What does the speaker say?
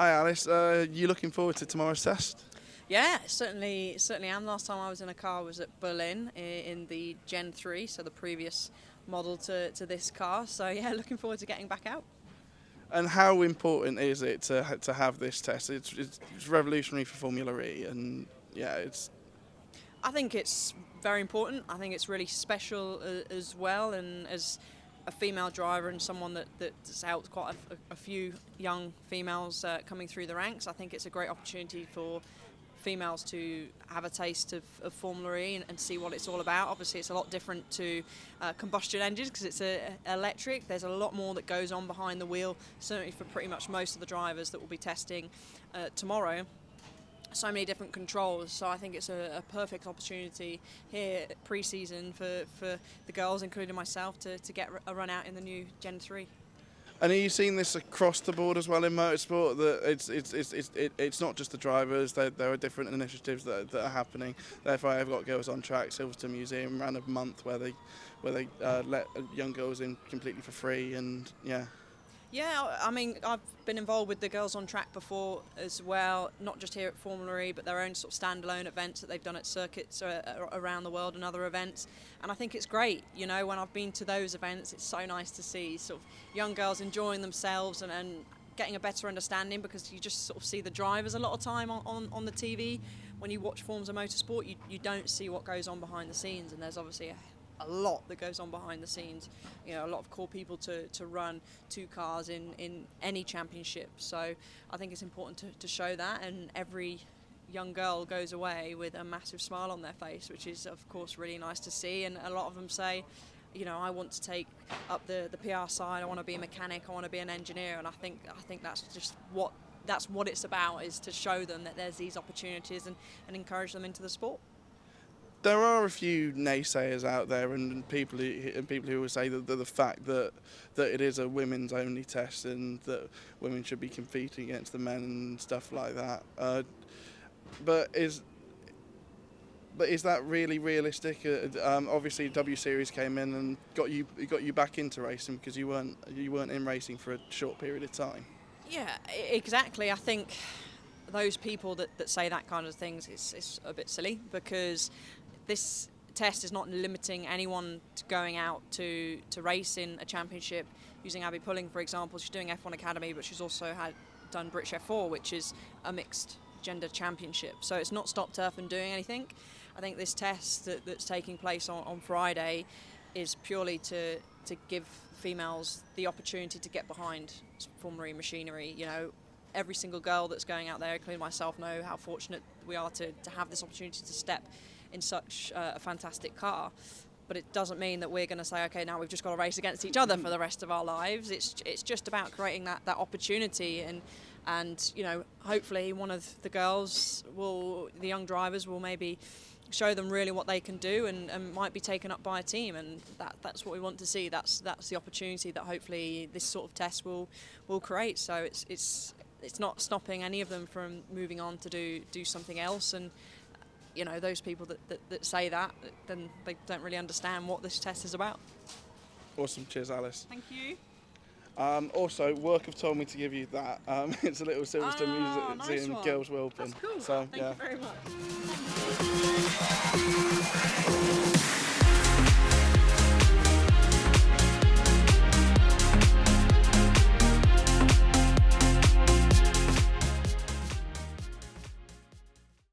Hi Alice, you looking forward to tomorrow's test? Yeah, certainly am. Last time I was in a car was at Berlin in the Gen 3, so the previous model to this car. So yeah, looking forward to getting back out. And how important is it to have this test? It's revolutionary for Formula E, and yeah, it's I think it's very important. I think it's really special as well, and as a female driver and someone that's helped quite a few young females coming through the ranks, I think it's a great opportunity for females to have a taste of Formula E and see what it's all about. Obviously, it's a lot different to combustion engines because it's electric. There's a lot more that goes on behind the wheel, certainly for pretty much most of the drivers that will be testing tomorrow. So many different controls, so I think it's a perfect opportunity here pre-season for the girls, including myself, to get a run out in the new Gen 3. And are you seeing this across the board as well in motorsport? That it's not just the drivers. There are different initiatives that are happening. Therefore, I've got Girls on Track. Silverstone Museum ran a month where they let young girls in completely for free, and yeah. Yeah, I mean, I've been involved with the Girls on Track before as well, not just here at Formula E, but their own sort of standalone events that they've done at circuits around the world and other events. And I think it's great, you know, when I've been to those events, it's so nice to see sort of young girls enjoying themselves and getting a better understanding, because you just sort of see the drivers a lot of time on the TV. When you watch forms of motorsport, you don't see what goes on behind the scenes, and there's obviously a lot that goes on behind the scenes. You know, a lot of cool people to run two cars in any championship. So I think it's important to show that, and every young girl goes away with a massive smile on their face, which is of course really nice to see. And a lot of them say, you know, I want to take up the PR side, I want to be a mechanic, I want to be an engineer. And I think that's just what it's about, is to show them that there's these opportunities and encourage them into the sport. There are a few naysayers out there, and people who will say that the fact that it is a women's only test and that women should be competing against the men and stuff like that. But is that really realistic? Obviously, W Series came in and got you back into racing because you weren't in racing for a short period of time. Yeah, exactly. I think those people that say that kind of things is a bit silly, because this test is not limiting anyone to going out to race in a championship. Using Abby Pulling, for example, she's doing F1 Academy, but she's also done British F4, which is a mixed gender championship. So it's not stopped her from doing anything. I think this test that's taking place on Friday is purely to give females the opportunity to get behind Formula E machinery. You know, every single girl that's going out there, including myself, know how fortunate we are to have this opportunity to step in such a fantastic car. But it doesn't mean that we're going to say, okay, now we've just got to race against each other for the rest of our lives. It's just about creating that opportunity, and you know, hopefully one of the young drivers will maybe show them really what they can do, and might be taken up by a team, and that's what we want to see. That's the opportunity that hopefully this sort of test will create. So it's not stopping any of them from moving on to do something else. And you know, those people that say that, then they don't really understand what this test is about. Awesome, cheers Alice. Thank you. Also, work have told me to give you that. It's a little Silverstone Museum nice Girls World pin. That's cool. So, Thank yeah. you very much.